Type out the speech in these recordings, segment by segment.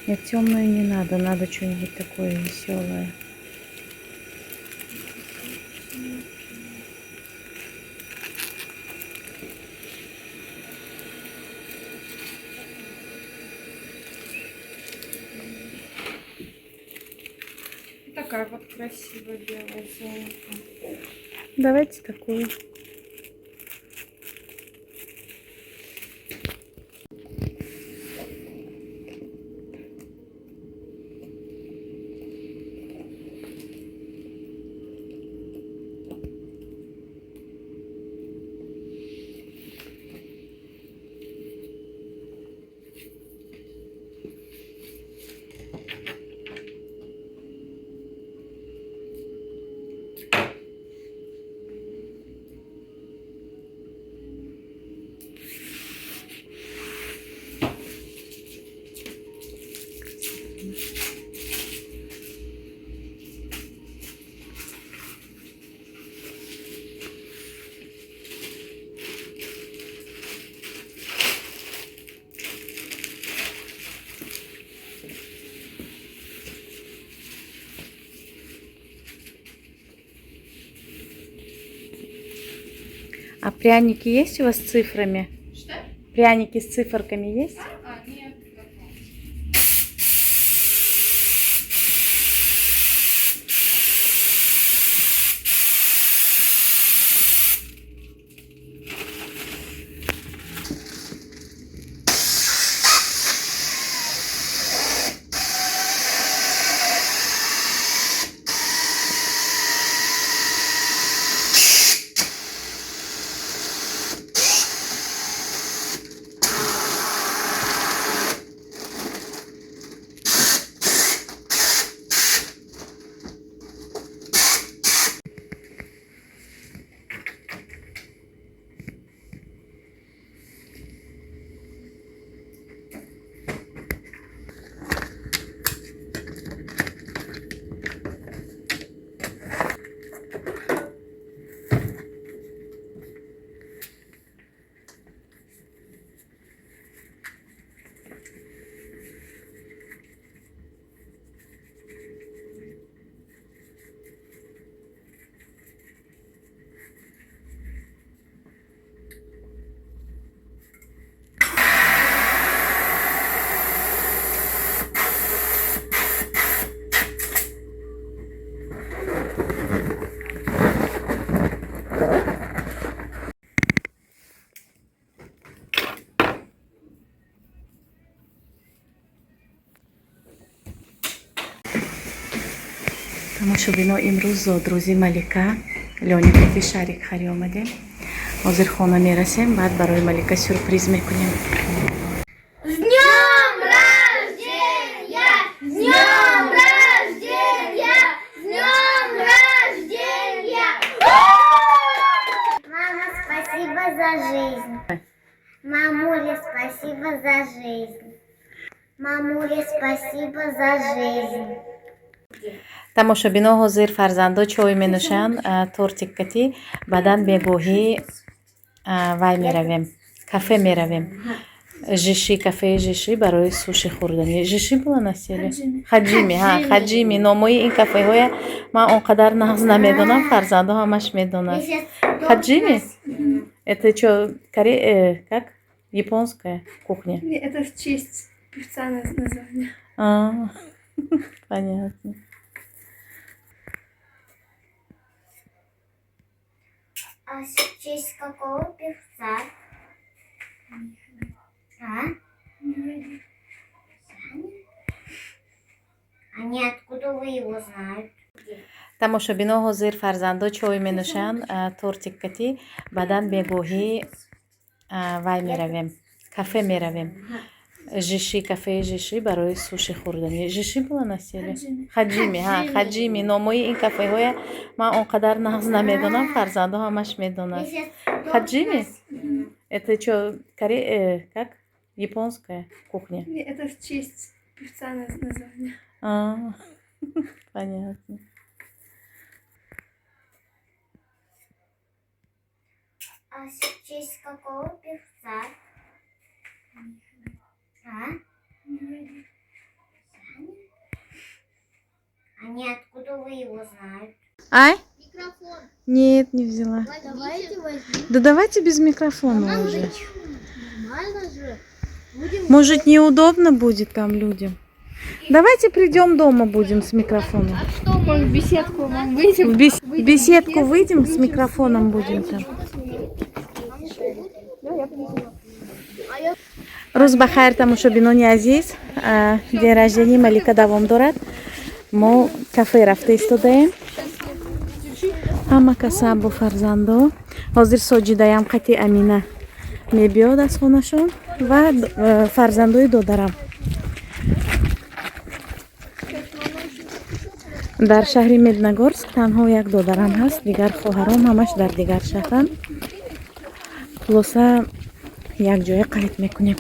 Нет, темную не надо, надо что-нибудь такое веселое. Такая вот красивая белая золото. Давайте такую. А пряники есть у вас с цифрами? Что? Пряники с циферками есть? Нет. Тому що вино имрӯз друзі Малика Лёникови шарик хари омадем. Ҳозир хона мерасем, баъд барои Малика сюрприз мекунем. С днем рождения! С днем рождения! С днем рождения! Мама, спасибо за жизнь. Мамуля, спасибо за жизнь. Мамуля, спасибо за жизнь. тамошобино ҳозир фарзандо чой менӯшанд, тортиккати баъдан бегоҳӣ вай меравем, кафе меравем. Жиши, кафеи жиши барои суши хӯрданӣ. Жиши буланд аст или? Хаҷими, ҳа, хаҷими. Номои ин кафеҳоя ман он қадар нағз намедонам, фарзандо ҳамаш медонад. Хаҷими? Это чё, как? Японская кухня? Это в честь певца название. Понятно. А в честь какого певца? А? Они откуда вы его знаете? тамошобино ҳозир фарзандо чой менӯшанд, тортиккати баъдан бегоҳӣ вай меравем, кафе меравем. Жиши, кафеи жиши барои суши хӯрданӣ. Жиши буланд аст или? Хаҷими, ҳа, хаҷими. Номои ин кафеҳоя ман он қадар нағз намедонам, фарзандо ҳамаш медонад. Хаҷими? Это чё, как? Японская кухня. Это в честь певца название. Понятно. А в честь какого певца? А? Они откуда вы его знаете? Ай? Микрофон. Нет, не взяла. Давайте возьмем. Да давайте без микрофона уже. Нормально же. Будем... Может, неудобно будет там людям. Давайте придем дома будем с микрофоном. Что, мы в беседку вам выйдем? В беседку выйдем с микрофоном будем там. روز بخیر تماشابینان عزیز دیر رجدنی ملیکا دوام دارد ما کافه رفته ایستادیم همه کسا با فرزندو حاضر ساجیدایم قطی امینه میبیاد از خونشون و فرزندوی دادرم در شهر مدنگورسک تنها یک دادرم هست دیگر خواهرام همش در دیگر شهرن خلاصه یک جای قید میکنیم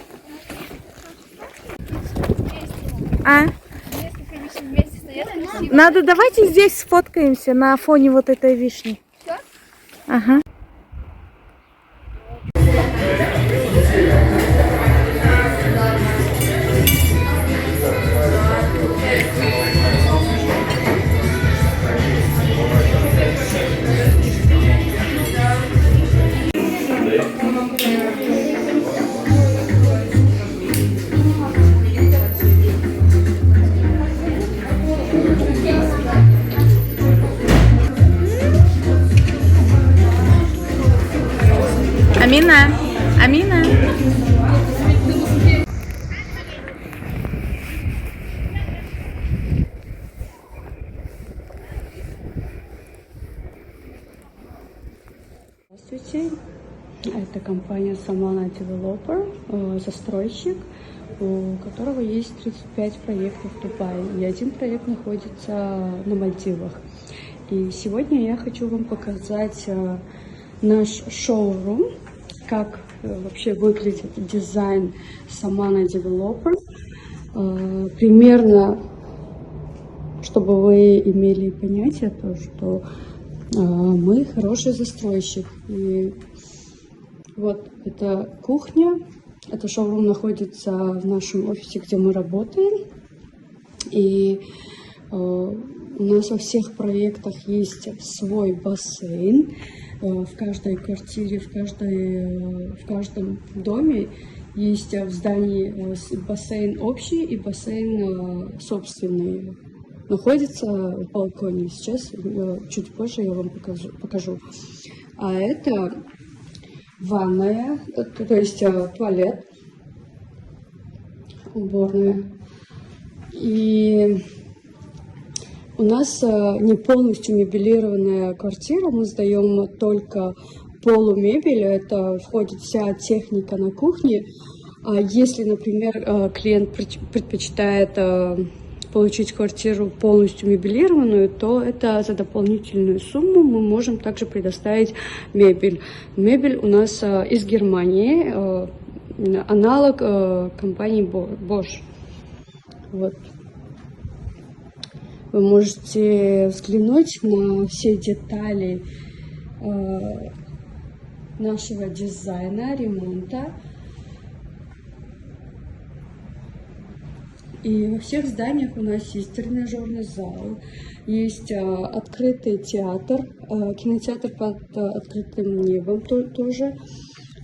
Вместе стоят красиво. Надо, давайте здесь сфоткаемся на фоне вот этой вишни. Всё? Ага. Амина, Амина. Здравствуйте, это компания Samana Developer, застройщик, у которого есть 35 проектов в Дубае, и один проект находится на Мальдивах. И сегодня я хочу вам показать наш шоурум, как вообще выглядит дизайн Samana Developer, примерно, чтобы вы имели понятие, то, что мы хороший застройщик. И вот это кухня, это шоурум находится в нашем офисе, где мы работаем. И у нас во всех проектах есть свой бассейн. В каждой квартире, в каждом доме есть в здании бассейн общий и бассейн собственный. Находится в балконе. Сейчас, чуть позже я вам покажу. А это ванная, то есть туалет, уборная. И у нас не полностью мебелированная квартира, мы сдаем только полумебель, это входит вся техника на кухне. А если, например, клиент предпочитает получить квартиру полностью мебелированную, то это за дополнительную сумму мы можем также предоставить мебель. Мебель у нас из Германии, аналог компании Bosch. Вот. Вы можете взглянуть на все детали нашего дизайна, ремонта. И во всех зданиях у нас есть тренажерный зал, есть открытый театр, кинотеатр под открытым небом тоже,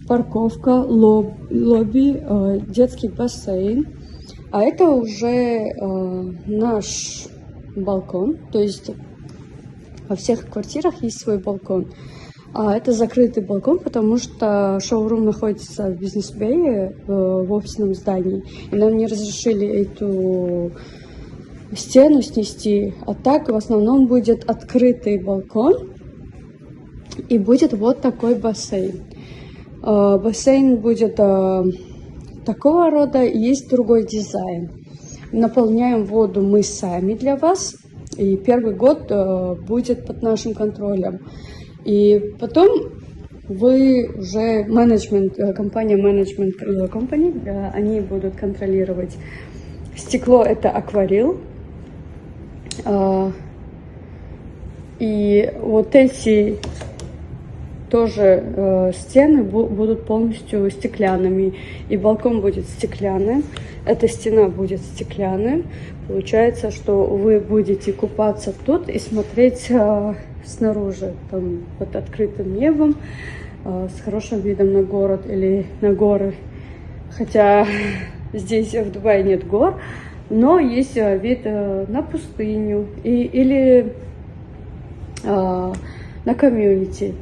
парковка, лобби, детский бассейн. А это уже наш балкон, то есть во всех квартирах есть свой балкон. А это закрытый балкон, потому что шоурум находится в бизнес-бэе, в офисном здании. И нам не разрешили эту стену снести. А так в основном будет открытый балкон. И будет вот такой бассейн. Бассейн будет такого рода, есть другой дизайн. Наполняем воду мы сами для вас. И первый год будет под нашим контролем. И потом вы уже компания Management Company, они будут контролировать. Стекло это акварил. И вот эти тоже стены будут полностью стеклянными, и балкон будет стеклянным, эта стена будет стеклянным. Получается, что вы будете купаться тут и смотреть снаружи, там, под открытым небом, с хорошим видом на город или на горы. Хотя здесь в Дубае нет гор, но есть вид на пустыню или на комьюнити.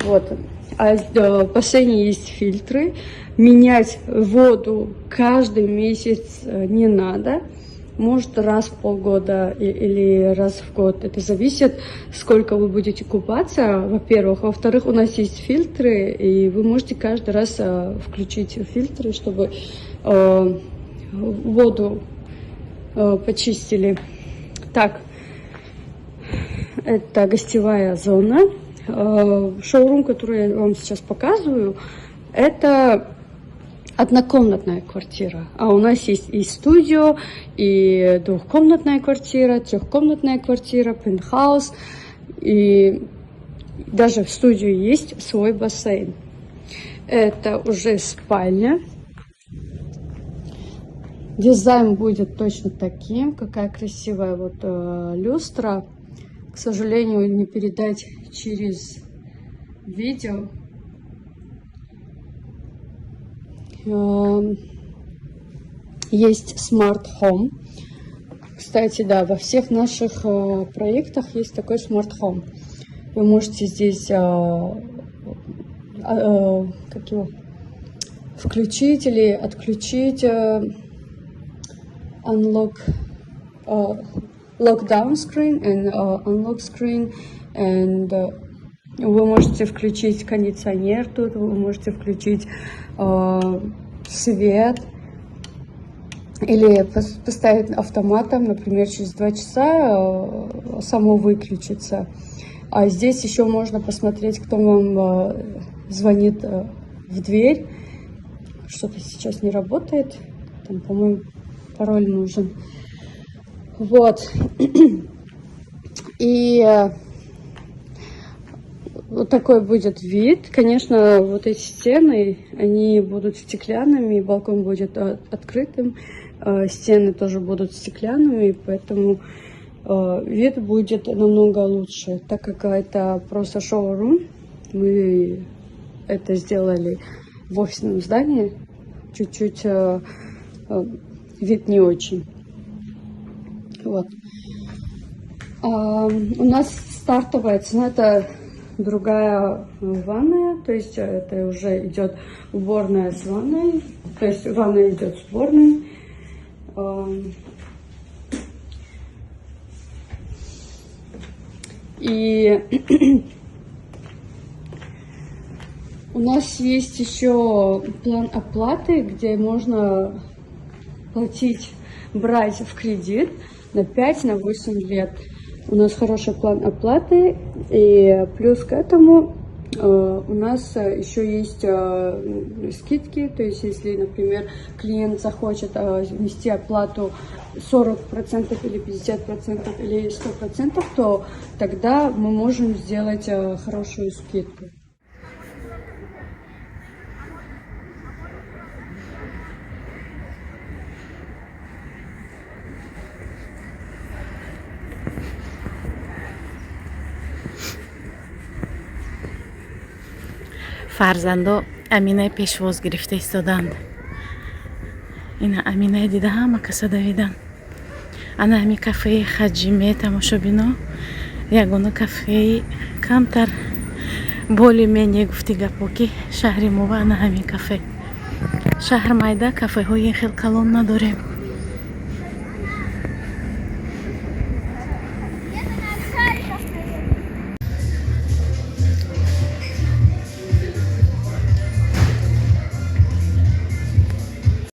Вот. А в бассейне есть фильтры. Менять воду каждый месяц не надо. Может, раз в полгода или раз в год. Это зависит, сколько вы будете купаться, во-первых. Во-вторых, у нас есть фильтры, и вы можете каждый раз включить фильтры, чтобы воду почистили. Так, это гостевая зона. Шоурум, который я вам сейчас показываю, это однокомнатная квартира. А у нас есть и студио, и двухкомнатная квартира, трехкомнатная квартира, пентхаус. И даже в студию есть свой бассейн. Это уже спальня. Дизайн будет точно таким. Какая красивая вот люстра. К сожалению, не передать через видео. Есть Smart Home. Кстати, да, во всех наших проектах есть такой Smart Home. Вы можете здесь включить или отключить lockdown screen and unlock screen, and вы можете включить кондиционер тут, вы можете включить свет или поставить автоматом, например, через 2 часа само выключится. А здесь еще можно посмотреть, кто вам звонит в дверь. Что-то сейчас не работает. Там, по-моему, пароль нужен. Вот. И вот такой будет вид. Конечно, вот эти стены, они будут стеклянными, балкон будет открытым, стены тоже будут стеклянными, поэтому вид будет намного лучше. Так как это просто шоурум, мы это сделали в офисном здании, чуть-чуть вид не очень. Вот. У нас стартовая цена — это другая ванная, то есть это уже идет уборная с ванной, то есть ванная идет с уборной. И у нас есть еще план оплаты, где можно платить, брать в кредит на 5-8 лет. У нас хороший план оплаты, и плюс к этому у нас еще есть скидки, то есть если, например, клиент захочет внести оплату 40% или 50% или 100%, то тогда мы можем сделать хорошую скидку. фарзандо Аминаи пешвоз гирифта истоданд. Ина Аминаи дида ҳама каса давидан. Ана ҳами кафеи хаҷиме тамошобино, ягона кафеи камтар боли мене гуфти гапо ки шаҳри мо ва ана ҳами кафе. Шаҳр майда, кафеҳои хел калон надорем.